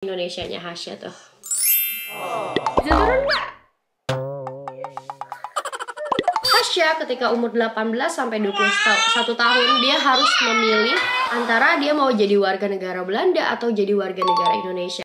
Indonesianya Hasya tuh. Bisa turun nggak? Hasya ketika umur 18 sampai 21 tahun dia harus memilih antara dia mau jadi warga negara Belanda atau jadi warga negara Indonesia.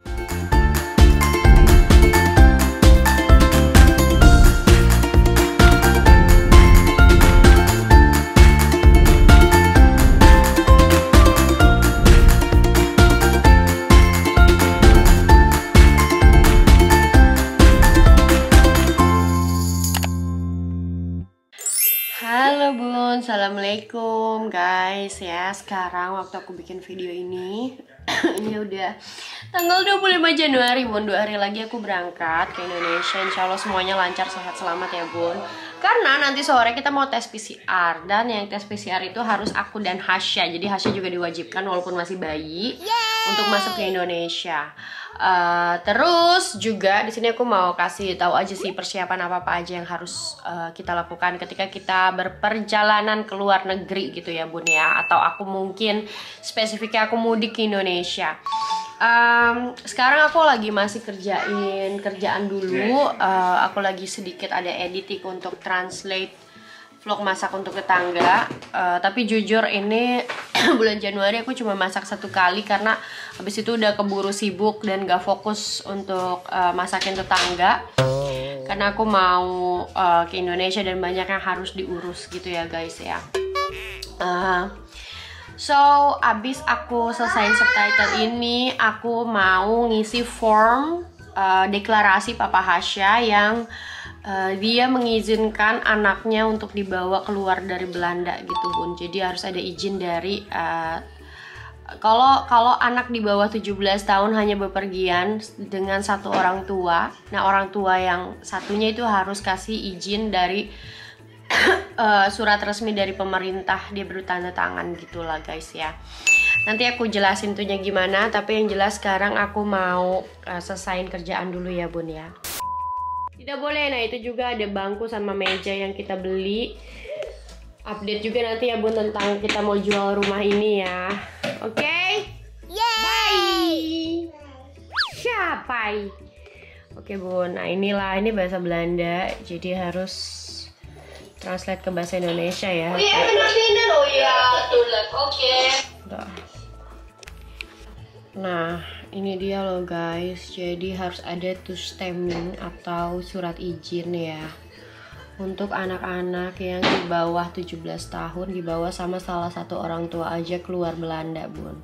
Halo bun, assalamualaikum guys ya. Sekarang waktu aku bikin video ini ini udah tanggal 25 Januari bun. 2 hari lagi aku berangkat ke Indonesia. Insya Allah semuanya lancar, sehat, selamat ya bun. Karena nanti sore kita mau tes PCR. Dan yang tes PCR itu harus aku dan Hasya. Jadi Hasya juga diwajibkan walaupun masih bayi untuk masuk ke Indonesia. Terus juga di sini aku mau kasih tahu aja sih persiapan apa aja yang harus kita lakukan ketika kita berperjalanan ke luar negeri gitu ya bun ya, atau aku mungkin spesifiknya aku mudik ke Indonesia. Sekarang aku lagi masih kerjaan dulu. Aku lagi sedikit ada editing untuk translate vlog masak untuk tetangga. Tapi jujur ini bulan Januari aku cuma masak 1 kali karena habis itu udah keburu sibuk dan gak fokus untuk masakin tetangga. Karena aku mau ke Indonesia dan banyak yang harus diurus gitu ya guys ya. So abis aku selesai subtitle ini, aku mau ngisi form deklarasi Papa Hasya yang dia mengizinkan anaknya untuk dibawa keluar dari Belanda gitu bun. Jadi harus ada izin dari kalau anak di bawah 17 tahun hanya bepergian dengan satu orang tua. Nah orang tua yang satunya itu harus kasih izin dari surat resmi dari pemerintah, dia bertanda tangan gitulah guys ya. Nanti aku jelasin tuhnya gimana, tapi yang jelas sekarang aku mau selesain kerjaan dulu ya bun ya. Tidak boleh, nah itu juga ada bangku sama meja yang kita beli. Update juga nanti ya bun tentang kita mau jual rumah ini ya. Oke? Bye! Siapa? Oke bun, nah inilah, ini bahasa Belanda, jadi harus translate ke bahasa Indonesia ya. Oh iya, benar. Oh iya, tulis. Oke. Nah, ini dia loh guys. Jadi harus ada tushstemming atau surat izin ya. Untuk anak-anak yang di bawah 17 tahun dibawa sama salah satu orang tua aja keluar Belanda, bun.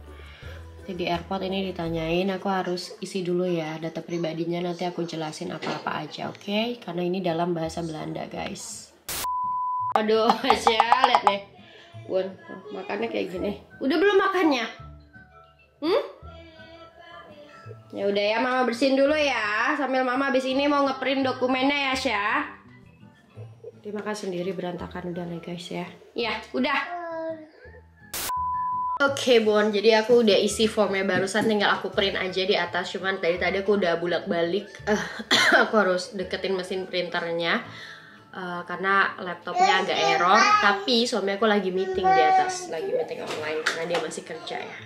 Jadi di airport ini ditanyain, aku harus isi dulu ya data pribadinya, nanti aku jelasin apa-apa aja, oke? Karena ini dalam bahasa Belanda, guys. Aduh, Hasya, lihat nih. Bun, makannya kayak gini. Udah belum makannya? Ya udah ya, mama bersihin dulu ya. Sambil mama habis ini mau ngeprint dokumennya ya, Sya. Dimakan sendiri berantakan udah nih guys ya. Iya, udah. Oke bun, jadi aku udah isi formnya barusan, tinggal aku print aja di atas. Cuman tadi aku udah bolak-balik. Aku harus deketin mesin printernya karena laptopnya agak error. Tapi suami aku lagi meeting di atas, lagi meeting online karena dia masih kerja ya.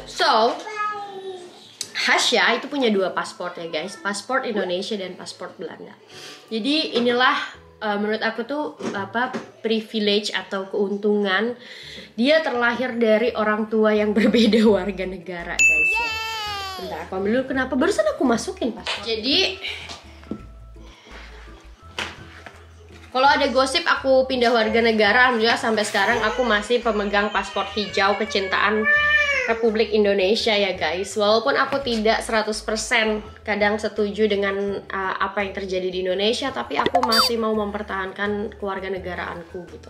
So Hasya itu punya 2 paspor ya guys, paspor Indonesia dan paspor Belanda. Jadi inilah menurut aku tuh privilege atau keuntungan dia terlahir dari orang tua yang berbeda warga negara guys ya. Bentar aku ambil dulu, kenapa barusan aku masukin paspor. Jadi kalau ada gosip aku pindah warga negara, alhamdulillah sampai sekarang aku masih pemegang paspor hijau kecintaan Republik Indonesia ya guys. Walaupun aku tidak 100% kadang setuju dengan apa yang terjadi di Indonesia, tapi aku masih mau mempertahankan kewarganegaraanku gitu.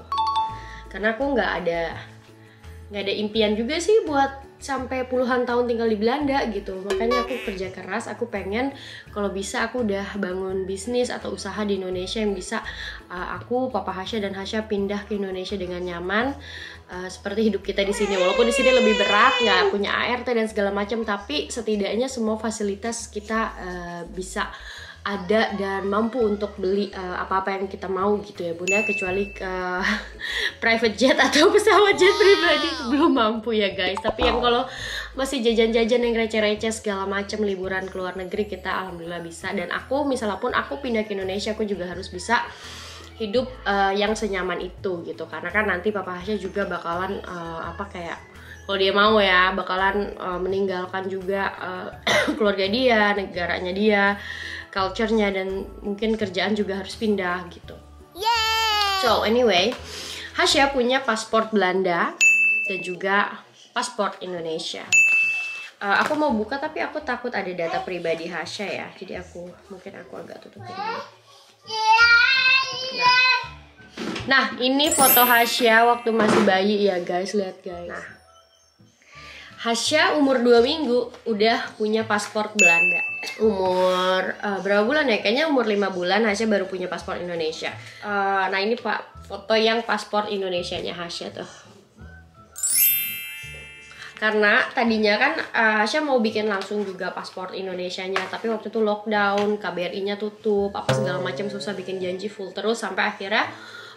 Karena aku nggak ada impian juga sih buat sampai puluhan tahun tinggal di Belanda gitu. Makanya aku kerja keras, aku pengen kalau bisa aku udah bangun bisnis atau usaha di Indonesia yang bisa aku, Papa Hasya dan Hasya pindah ke Indonesia dengan nyaman. Seperti hidup kita di sini, walaupun di sini lebih berat, nggak punya ART dan segala macam, tapi setidaknya semua fasilitas kita bisa ada dan mampu untuk beli apa-apa yang kita mau gitu ya bunda, kecuali private jet atau pesawat jet pribadi belum mampu ya guys. Tapi yang kalau masih jajan-jajan yang receh-receh segala macam, liburan ke luar negeri, kita alhamdulillah bisa. Dan aku misalnya pun aku pindah ke Indonesia, aku juga harus bisa hidup yang senyaman itu gitu, karena kan nanti Papa Hasya juga bakalan kayak kalau dia mau ya bakalan meninggalkan juga keluarga dia, negaranya dia, culture-nya, dan mungkin kerjaan juga harus pindah gitu. So anyway, Hasya punya paspor Belanda dan juga paspor Indonesia. Aku mau buka tapi aku takut ada data pribadi Hasya ya, jadi mungkin aku agak tutupin dulu. Nah ini foto Hasya waktu masih bayi ya guys, lihat guys. Nah, Hasya umur 2 minggu udah punya paspor Belanda. Umur berapa bulan ya? Kayaknya umur 5 bulan Hasya baru punya paspor Indonesia. Nah ini pak foto yang paspor Indonesianya Hasya tuh. Karena tadinya kan Hasya mau bikin langsung juga paspor Indonesianya, tapi waktu itu lockdown, KBRI-nya tutup, apa segala macam, susah bikin janji full terus sampai akhirnya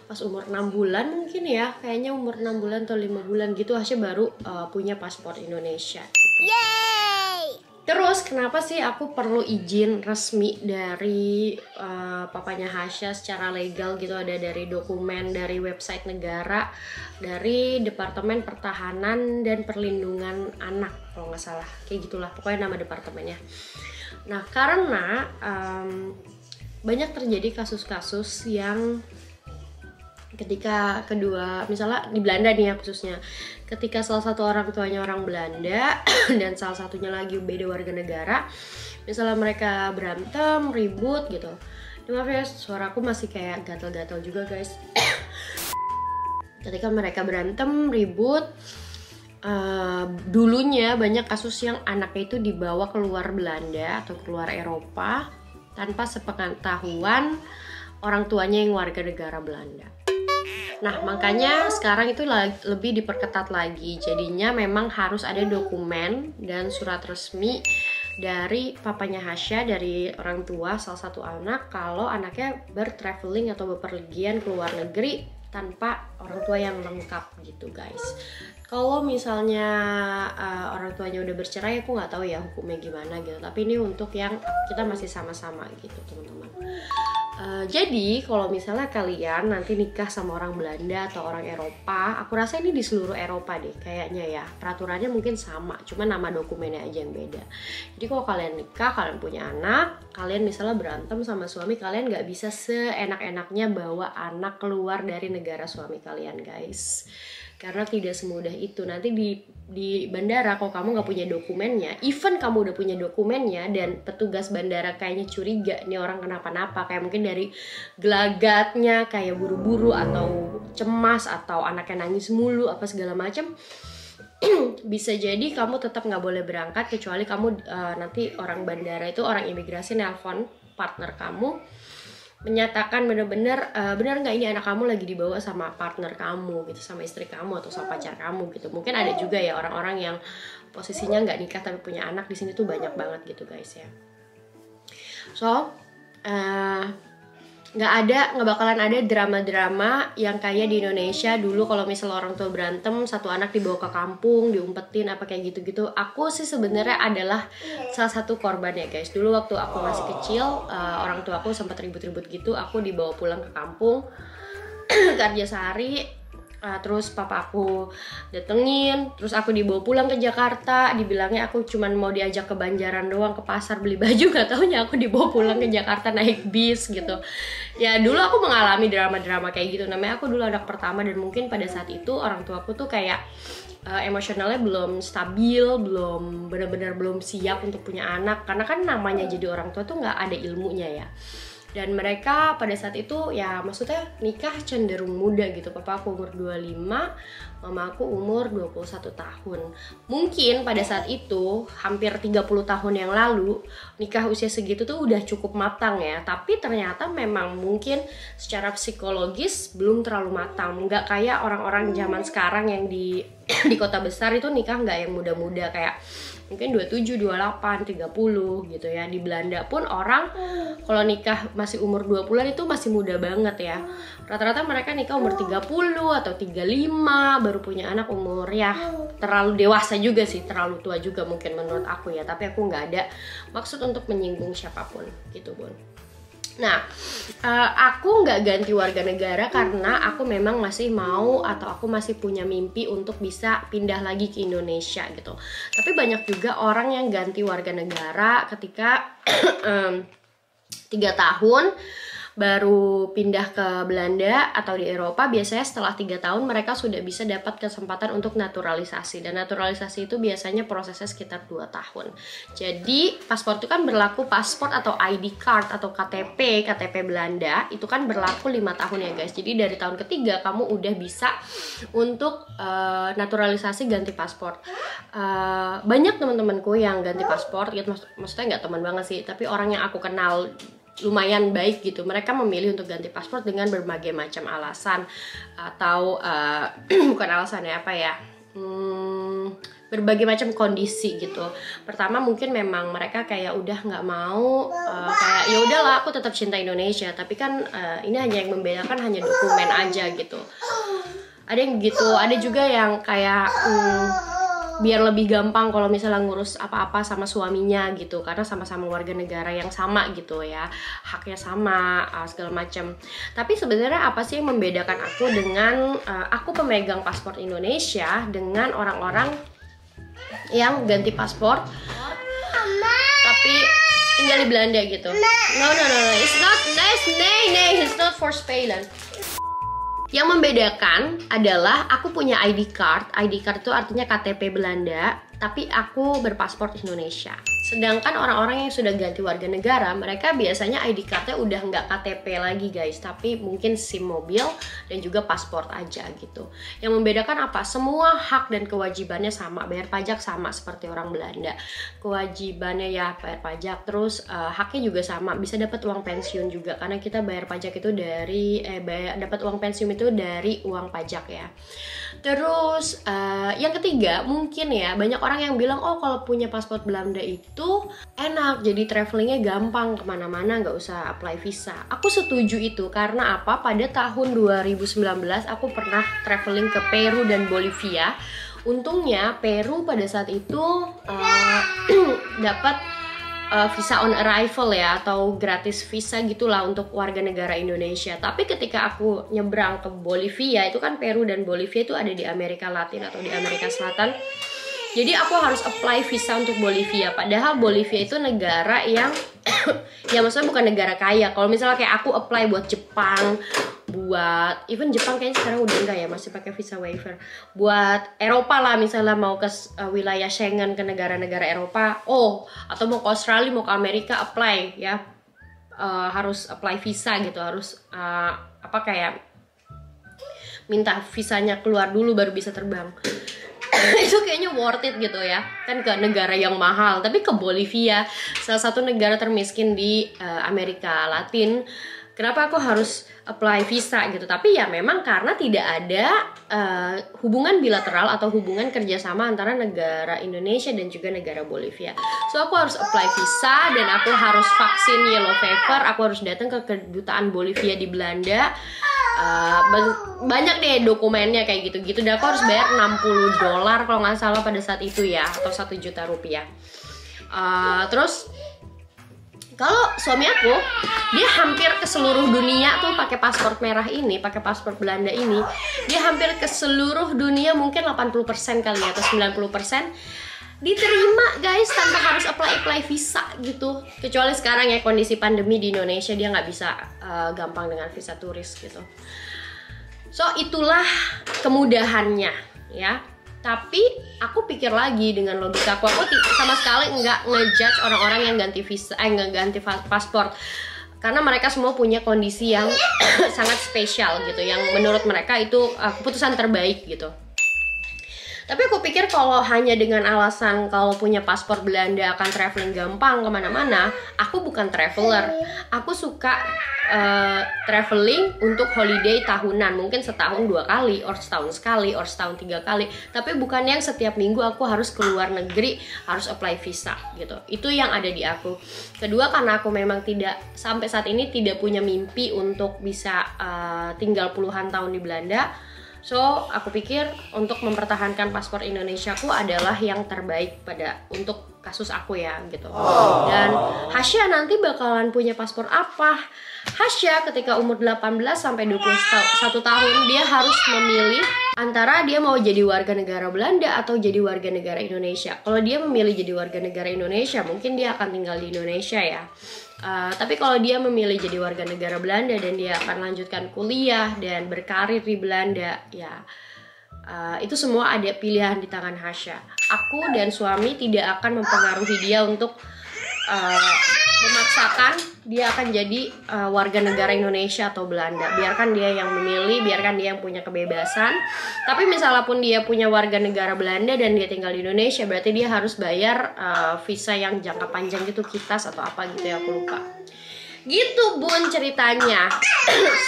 pas umur 6 bulan mungkin ya, kayaknya umur 6 bulan atau 5 bulan gitu Hasya baru punya paspor Indonesia gitu. Terus kenapa sih aku perlu izin resmi dari papanya Hasya secara legal gitu, ada dari dokumen dari website negara, dari Departemen Pertahanan dan Perlindungan Anak kalau nggak salah, kayak gitulah pokoknya nama departemennya. Nah karena banyak terjadi kasus-kasus yang ketika kedua, misalnya di Belanda nih ya khususnya, ketika salah satu orang tuanya orang Belanda dan salah satunya lagi beda warga negara, misalnya mereka berantem, ribut gitu. Maaf ya, suaraku masih kayak gatal-gatal juga guys. Ketika mereka berantem, ribut, dulunya banyak kasus yang anaknya itu dibawa keluar Belanda atau keluar Eropa tanpa sepengetahuan orang tuanya yang warga negara Belanda. Nah makanya sekarang itu lebih diperketat lagi, jadinya memang harus ada dokumen dan surat resmi dari papanya Hasya, dari orang tua salah satu anak, kalau anaknya bertraveling atau bepergian ke luar negeri tanpa orang tua yang lengkap gitu guys. Kalau misalnya orang tuanya udah bercerai, aku nggak tahu ya hukumnya gimana gitu, tapi ini untuk yang kita masih sama-sama gitu teman-teman. Jadi kalau misalnya kalian nanti nikah sama orang Belanda atau orang Eropa, aku rasa ini di seluruh Eropa deh kayaknya ya, peraturannya mungkin sama, cuma nama dokumennya aja yang beda. Jadi kalau kalian nikah, kalian punya anak, kalian misalnya berantem sama suami, kalian nggak bisa seenak-enaknya bawa anak keluar dari negara suami kalian guys, karena tidak semudah itu. Nanti di bandara kalau kamu nggak punya dokumennya, even kamu udah punya dokumennya dan petugas bandara kayaknya curiga nih orang kenapa-napa, kayak mungkin dari gelagatnya kayak buru-buru atau cemas atau anaknya nangis mulu apa segala macam, bisa jadi kamu tetap nggak boleh berangkat, kecuali kamu nanti orang bandara itu, orang imigrasi nelpon partner kamu menyatakan bener-bener bener nggak ini anak kamu lagi dibawa sama partner kamu gitu, sama istri kamu atau sama pacar kamu gitu. Mungkin ada juga ya orang-orang yang posisinya nggak nikah tapi punya anak, di sini tuh banyak banget gitu guys ya. So nggak bakalan ada drama-drama yang kayak di Indonesia dulu kalau misalnya orang tua berantem, satu anak dibawa ke kampung, diumpetin apa kayak gitu-gitu. Aku sih sebenarnya adalah salah satu korban ya guys. Dulu waktu aku masih kecil, orang tua aku sempat ribut-ribut gitu, aku dibawa pulang ke kampung Karjasari. Terus papa aku datengin, terus aku dibawa pulang ke Jakarta, dibilangnya aku cuman mau diajak ke Banjaran doang, ke pasar beli baju, gak taunya aku dibawa pulang ke Jakarta naik bis gitu. Ya dulu aku mengalami drama-drama kayak gitu, namanya aku dulu anak pertama, dan mungkin pada saat itu orang tua aku tuh kayak emosionalnya belum stabil, belum benar-benar belum siap untuk punya anak, karena kan namanya jadi orang tua tuh nggak ada ilmunya ya. Dan mereka pada saat itu ya maksudnya nikah cenderung muda gitu. Papa aku umur 25, mama aku umur 21 tahun. Mungkin pada saat itu hampir 30 tahun yang lalu nikah usia segitu tuh udah cukup matang ya. Tapi ternyata memang mungkin secara psikologis belum terlalu matang. Nggak kayak orang-orang zaman sekarang yang di di kota besar itu nikah nggak yang muda-muda kayak mungkin 27, 28, 30 gitu ya. Di Belanda pun orang kalau nikah masih umur 20-an itu masih muda banget ya. Rata-rata mereka nikah umur 30 atau 35 baru punya anak umur ya terlalu dewasa juga sih, terlalu tua juga mungkin menurut aku ya. Tapi aku nggak ada maksud untuk menyinggung siapapun gitu Bun. Nah, aku nggak ganti warga negara karena aku memang masih mau atau aku masih punya mimpi untuk bisa pindah lagi ke Indonesia gitu. Tapi banyak juga orang yang ganti warga negara ketika 3 tahun baru pindah ke Belanda atau di Eropa. Biasanya setelah 3 tahun mereka sudah bisa dapat kesempatan untuk naturalisasi, dan naturalisasi itu biasanya prosesnya sekitar 2 tahun. Jadi paspor itu kan berlaku, paspor atau ID card atau KTP Belanda itu kan berlaku 5 tahun ya guys. Jadi dari tahun ketiga kamu udah bisa untuk naturalisasi ganti paspor. Banyak teman-temanku yang ganti paspor gitu, maksudnya nggak teman banget sih, tapi orang yang aku kenal lumayan baik gitu, mereka memilih untuk ganti paspor dengan berbagai macam alasan atau bukan alasannya apa ya, berbagai macam kondisi gitu. Pertama mungkin memang mereka kayak udah nggak mau kayak ya udahlah aku tetap cinta Indonesia, tapi kan ini hanya yang membedakan hanya dokumen aja gitu. Ada yang gitu, ada juga yang kayak biar lebih gampang kalau misalnya ngurus apa-apa sama suaminya gitu, karena sama-sama warga negara yang sama gitu ya, haknya sama segala macam. Tapi sebenarnya apa sih yang membedakan aku dengan aku pemegang paspor Indonesia dengan orang-orang yang ganti paspor tapi tinggal di Belanda gitu? No, it's not nice, it's not for Spelen. Yang membedakan adalah aku punya ID card. ID card itu artinya KTP Belanda, tapi aku berpaspor Indonesia. Sedangkan orang-orang yang sudah ganti warga negara, mereka biasanya ID cardnya udah nggak KTP lagi guys, tapi mungkin SIM mobil dan juga paspor aja gitu. Yang membedakan apa? Semua hak dan kewajibannya sama, bayar pajak sama seperti orang Belanda. Kewajibannya ya bayar pajak, terus haknya juga sama, bisa dapat uang pensiun juga karena kita bayar pajak itu dari dapat uang pensiun itu dari uang pajak ya. Terus yang ketiga mungkin ya, banyak orang yang bilang oh kalau punya paspor Belanda itu enak, jadi travelingnya gampang kemana-mana, nggak usah apply visa. Aku setuju itu karena apa? Pada tahun 2019 aku pernah traveling ke Peru dan Bolivia. Untungnya Peru pada saat itu dapat visa on arrival ya, atau gratis visa gitulah untuk warga negara Indonesia. Tapi ketika aku nyebrang ke Bolivia, itu kan Peru dan Bolivia itu ada di Amerika Latin atau di Amerika Selatan. Jadi aku harus apply visa untuk Bolivia. Padahal Bolivia itu negara yang ya maksudnya bukan negara kaya. Kalau misalnya kayak aku apply buat Jepang, buat even Jepang kayaknya sekarang udah enggak ya, masih pakai visa waiver. Buat Eropa lah, misalnya mau ke wilayah Schengen, ke negara-negara Eropa, atau mau ke Australia, mau ke Amerika, apply ya, harus apply visa gitu, harus kayak minta visanya keluar dulu baru bisa terbang. Itu kayaknya worth it gitu ya, kan ke negara yang mahal. Tapi ke Bolivia, salah satu negara termiskin di Amerika Latin, kenapa aku harus apply visa gitu? Tapi ya memang karena tidak ada hubungan bilateral atau hubungan kerjasama antara negara Indonesia dan juga negara Bolivia. So aku harus apply visa dan aku harus vaksin yellow fever. Aku harus datang ke kedutaan Bolivia di Belanda. Banyak deh dokumennya kayak gitu-gitu. Dan aku harus bayar $60 kalau nggak salah pada saat itu ya, atau 1 juta rupiah. Terus kalau suami aku, dia hampir ke seluruh dunia tuh pakai paspor merah ini, pakai paspor Belanda ini. Dia hampir ke seluruh dunia, mungkin 80% kali ya, atau 90% diterima guys, tanpa harus apply visa gitu. Kecuali sekarang ya kondisi pandemi di Indonesia, dia nggak bisa gampang dengan visa turis gitu. So itulah kemudahannya ya. Tapi aku pikir lagi dengan logika aku sama sekali nggak ngejudge orang-orang yang ganti visa, ganti paspor, karena mereka semua punya kondisi yang sangat spesial gitu, yang menurut mereka itu keputusan terbaik gitu. Tapi aku pikir kalau hanya dengan alasan kalau punya paspor Belanda akan traveling gampang kemana-mana, aku bukan traveler. Aku suka traveling untuk holiday tahunan, mungkin setahun 2 kali, or setahun sekali, or setahun 3 kali. Tapi bukan yang setiap minggu aku harus keluar negeri, harus apply visa gitu. Itu yang ada di aku. Kedua, karena aku memang tidak sampai saat ini tidak punya mimpi untuk bisa tinggal puluhan tahun di Belanda. So, aku pikir untuk mempertahankan paspor Indonesiaku adalah yang terbaik untuk kasus aku ya gitu. Dan Hasya nanti bakalan punya paspor apa? Hasya ketika umur 18 sampai 21 tahun dia harus memilih antara dia mau jadi warga negara Belanda atau jadi warga negara Indonesia. Kalau dia memilih jadi warga negara Indonesia, mungkin dia akan tinggal di Indonesia ya. Tapi kalau dia memilih jadi warga negara Belanda dan dia akan lanjutkan kuliah dan berkarir di Belanda, ya itu semua ada pilihan di tangan Hasya. Aku dan suami tidak akan mempengaruhi dia untuk memaksakan dia akan jadi warga negara Indonesia atau Belanda. Biarkan dia yang memilih, biarkan dia yang punya kebebasan. Tapi misalnya pun dia punya warga negara Belanda dan dia tinggal di Indonesia, berarti dia harus bayar visa yang jangka panjang gitu, KITAS atau apa gitu ya, aku lupa. Gitu Bun ceritanya.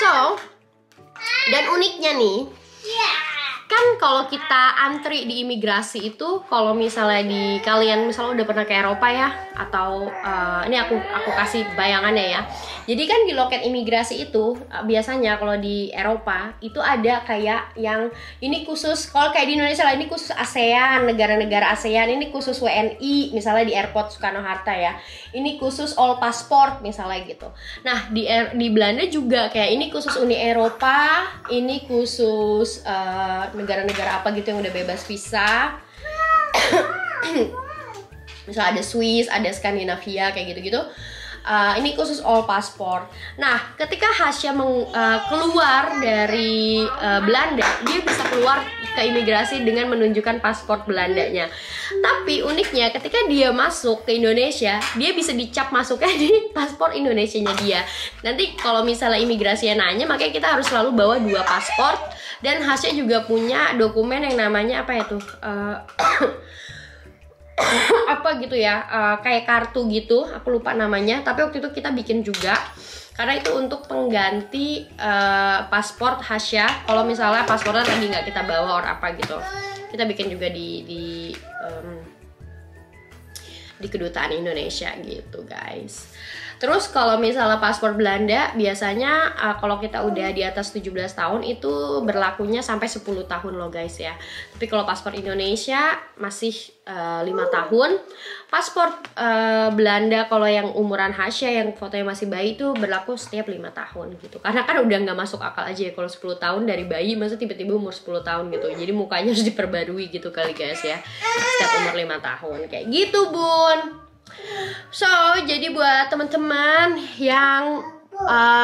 So, dan uniknya nih, kan kalau kita antri di imigrasi itu, kalau misalnya kalian misalnya udah pernah ke Eropa ya, atau ini aku kasih bayangannya ya. Jadi kan di loket imigrasi itu biasanya kalau di Eropa itu ada kayak yang ini khusus, kalau kayak di Indonesia lah ini khusus ASEAN, negara-negara ASEAN, ini khusus WNI misalnya di airport Soekarno-Hatta ya. Ini khusus all passport misalnya gitu. Nah, di Belanda juga kayak ini khusus Uni Eropa, ini khusus negara-negara apa gitu yang udah bebas visa. Misalnya ada Swiss, ada Skandinavia kayak gitu-gitu. Ini khusus all passport. Nah, ketika Hasya keluar dari Belanda, dia bisa keluar ke imigrasi dengan menunjukkan paspor Belandanya. Tapi uniknya ketika dia masuk ke Indonesia, dia bisa dicap masuknya di paspor Indonesianya dia. Nanti kalau misalnya imigrasinya nanya, makanya kita harus selalu bawa 2 paspor. Dan Hasya juga punya dokumen yang namanya apa ya tuh? Apa gitu ya, kayak kartu gitu, aku lupa namanya, tapi waktu itu kita bikin juga karena itu untuk pengganti paspor Hasya. Kalau misalnya paspornya lagi nggak kita bawa or apa gitu, kita bikin juga di kedutaan Indonesia gitu guys. Terus kalau misalnya paspor Belanda biasanya kalau kita udah di atas 17 tahun itu berlakunya sampai 10 tahun loh guys ya. Tapi kalau paspor Indonesia masih 5 tahun. Paspor Belanda kalau yang umuran Hasya yang fotonya masih bayi itu berlaku setiap 5 tahun gitu. Karena kan udah nggak masuk akal aja ya kalau 10 tahun dari bayi masa tiba-tiba umur 10 tahun gitu. Jadi mukanya harus diperbarui gitu kali guys ya. Setiap umur 5 tahun kayak gitu Bun. So, jadi buat teman-teman yang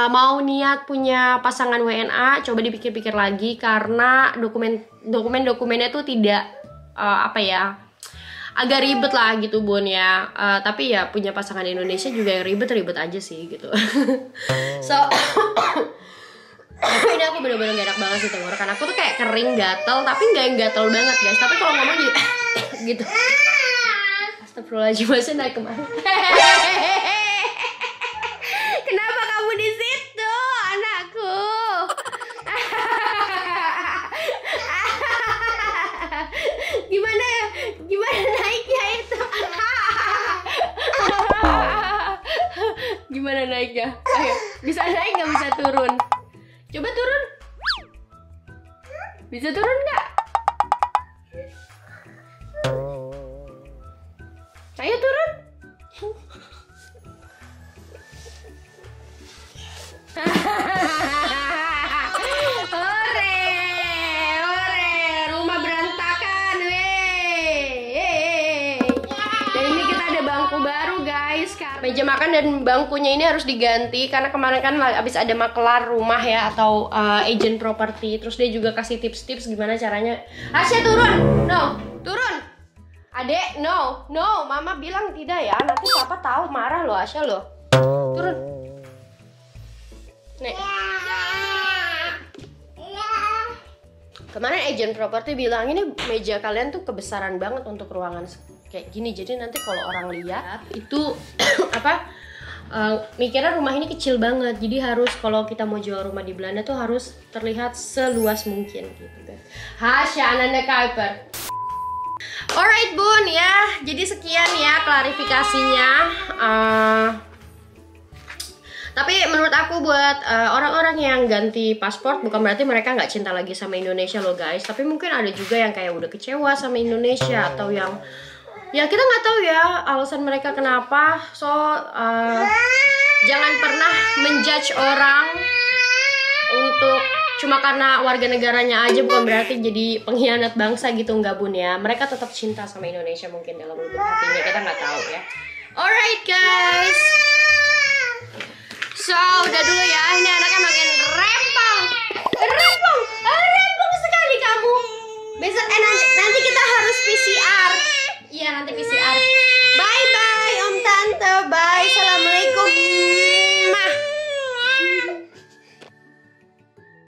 mau niat punya pasangan WNA, coba dipikir-pikir lagi karena dokumennya tuh tidak agak ribet lah gitu Bun ya. Tapi ya punya pasangan Indonesia juga yang ribet aja sih gitu. So, ini aku bener-bener gak enak banget sih tenggorokan aku tuh kayak kering gatel, tapi nggak yang gatel banget guys. Tapi kalau ngomong jadi gitu. Astagfirullahaladzim, masih naik kemana? Kenapa kamu di situ, anakku? Gimana naiknya itu? Gimana naiknya? Ayo, bisa naik nggak? Bisa turun? Coba turun. Bisa turun nggak? Ayo turun. Hore, rumah berantakan, weh. Dan ini kita ada bangku baru guys. Meja makan dan bangkunya ini harus diganti karena kemarin kan habis ada makelar rumah ya atau agent properti. Terus dia juga kasih tips-tips gimana caranya. Asya turun, no, turun. Adek, no, mama bilang tidak ya. Nanti papa tahu marah loh Asya loh. Turun. Nek. Kemarin agent properti bilang ini meja kalian tuh kebesaran banget untuk ruangan kayak gini. Jadi nanti kalau orang lihat itu apa mikirnya rumah ini kecil banget. Jadi harus kalau kita mau jual rumah di Belanda tuh harus terlihat seluas mungkin gitu guys. Hasya Ananda Kuiper. Alright bun ya. Jadi sekian ya klarifikasinya. Tapi menurut aku buat orang-orang yang ganti paspor bukan berarti mereka nggak cinta lagi sama Indonesia loh guys. Tapi mungkin ada juga yang kayak udah kecewa sama Indonesia atau yang ya kita nggak tahu ya alasan mereka kenapa. So jangan pernah menjudge orang untuk cuma karena warga negaranya aja, bukan berarti jadi pengkhianat bangsa gitu, nggak bun ya. Mereka tetap cinta sama Indonesia mungkin dalam lubuk hatinya, kita nggak tahu ya. Alright guys. So, udah dulu ya. Ini anaknya makin rempong sekali kamu. Besok nanti